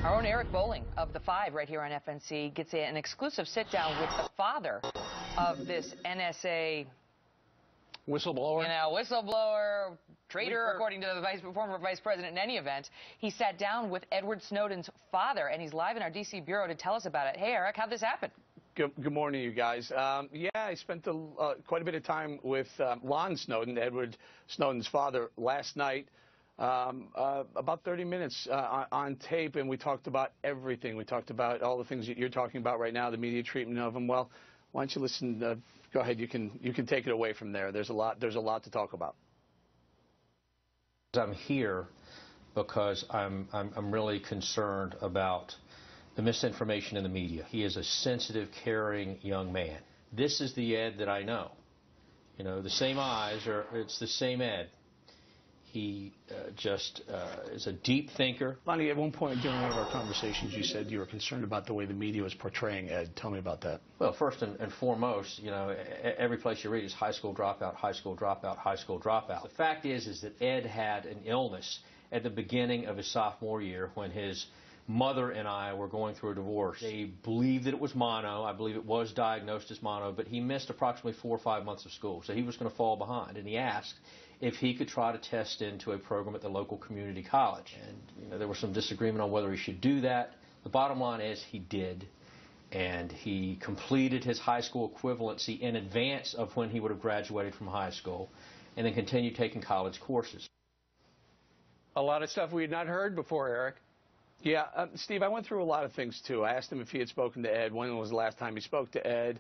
Our own Eric Bolling of The Five right here on FNC gets an exclusive sit-down with the father of this NSA whistleblower. Whistleblower, traitor, according to the former vice president. In any event, he sat down with Edward Snowden's father, and he's live in our D.C. bureau to tell us about it. Hey, Eric, how'd this happen? Good morning, you guys. Yeah, I spent quite a bit of time with Lonnie Snowden, Edward Snowden's father, last night. About 30 minutes on tape, and we talked about everything. We talked about all the things that you're talking about right now, the media treatment of him. Well, why don't you listen? Go ahead. You can take it away from there. There's a lot to talk about. I'm here because I'm really concerned about the misinformation in the media. He is a sensitive, caring young man. This is the Ed that I know. You know, the same eyes, it's the same Ed. He just is a deep thinker. Lonnie, at one point during one of our conversations, you said you were concerned about the way the media was portraying Ed. Tell me about that. Well, first and foremost, you know, every place you read is high school dropout, high school dropout, high school dropout. The fact is that Ed had an illness at the beginning of his sophomore year when his mother and I were going through a divorce. They believed that it was mono. I believe it was diagnosed as mono, but he missed approximately 4 or 5 months of school, so he was going to fall behind. And he asked if he could try to test into a program at the local community college. And you know, there was some disagreement on whether he should do that. The bottom line is he did, and he completed his high school equivalency in advance of when he would have graduated from high school, and then continued taking college courses. A lot of stuff we had not heard before, Eric. Yeah, Steve, I went through a lot of things, too. I asked him if he had spoken to Ed. When was the last time he spoke to Ed?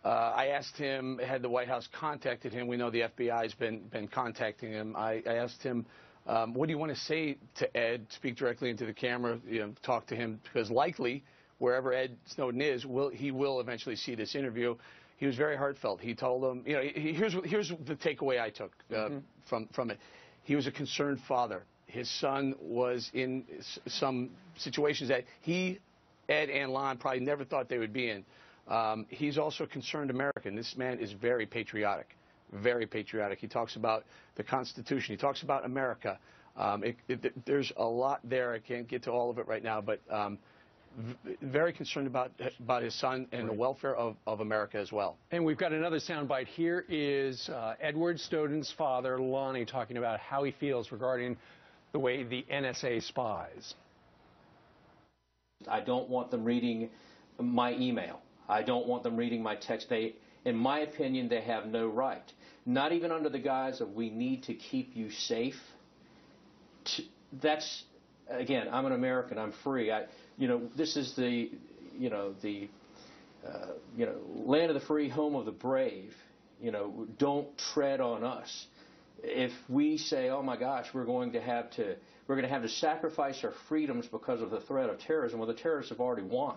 I asked him, had the White House contacted him? We know the FBI's been contacting him. I asked him, what do you want to say to Ed? Speak directly into the camera, you know, talk to him, because likely, wherever Ed Snowden is, he will eventually see this interview. He was very heartfelt. He told him, you know, here's the takeaway I took from it. He was a concerned father. His son was in some situations that he, Ed, and Lon probably never thought they would be in. He's also a concerned American. This man is very patriotic, very patriotic. He talks about the Constitution. He talks about America. There's a lot there. I can't get to all of it right now, but very concerned about his son and the welfare of America as well. And we've got another soundbite. Here is Edward Snowden's father, Lonnie, talking about how he feels regarding the way the NSA spies. I don't want them reading my email. I don't want them reading my text. In my opinion, they have no right. Not even under the guise of we need to keep you safe. That's, again, I'm an American. I'm free. This is the land of the free, home of the brave. You know, don't tread on us. If we say, oh my gosh, we're going to have to sacrifice our freedoms because of the threat of terrorism, well, the terrorists have already won,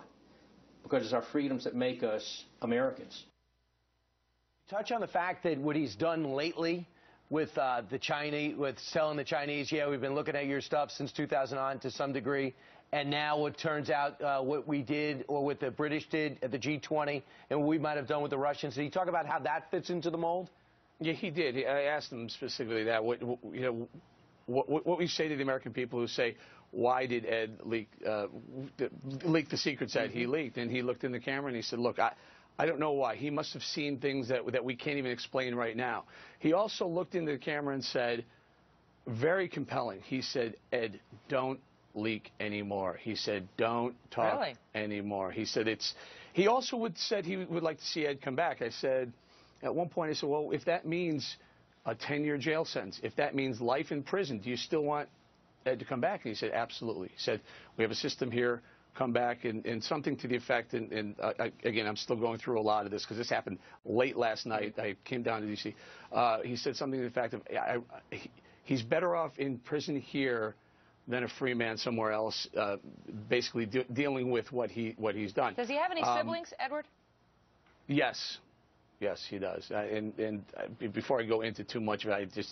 because it's our freedoms that make us Americans. Touch on the fact that what he's done lately with the Chinese, with selling the Chinese. Yeah, we've been looking at your stuff since 2009 to some degree, and now it turns out what we did, or what the British did at the G20, and what we might have done with the Russians. Did he talk about how that fits into the mold? Yeah, he did. I asked him specifically that. What we say to the American people who say, why did Ed leak the secrets that he leaked? And he looked in the camera and he said, look, I don't know why. He must have seen things that we can't even explain right now. He also looked into the camera and said, very compelling, he said, Ed, don't leak anymore. He said, don't talk anymore. He said he also said he would like to see Ed come back. I said, at one point, I said, well, if that means a 10-year jail sentence, if that means life in prison, do you still want Ed to come back? And he said, absolutely. He said, we have a system here, come back, and something to the effect, and again, I'm still going through a lot of this because this happened late last night. I came down to D.C. He said something to the effect of, he's better off in prison here than a free man somewhere else, basically dealing with what he's done. Does he have any siblings, Edward? Yes. Yes, he does. And before I go into too much of it,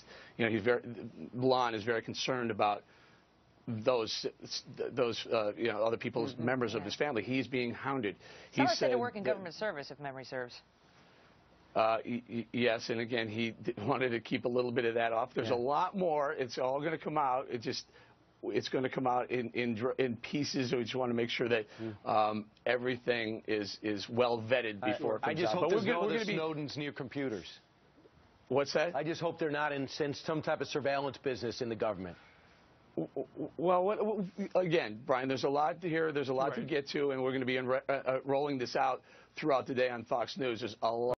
Lon is very concerned about those other people's members of his family. He's being hounded. Some are said to work in government service, if memory serves. Yes, and again, he wanted to keep a little bit of that off. There's a lot more. It's all going to come out. It just it's going to come out in pieces. We just want to make sure that everything is well vetted before it comes out. I just hope But there's no other Snowdens near computers. What's that? I just hope they're not in some type of surveillance business in the government. Well, again, Brian, there's a lot here. There's a lot to get to, and we're going to be rolling this out throughout the day on Fox News. There's a lot.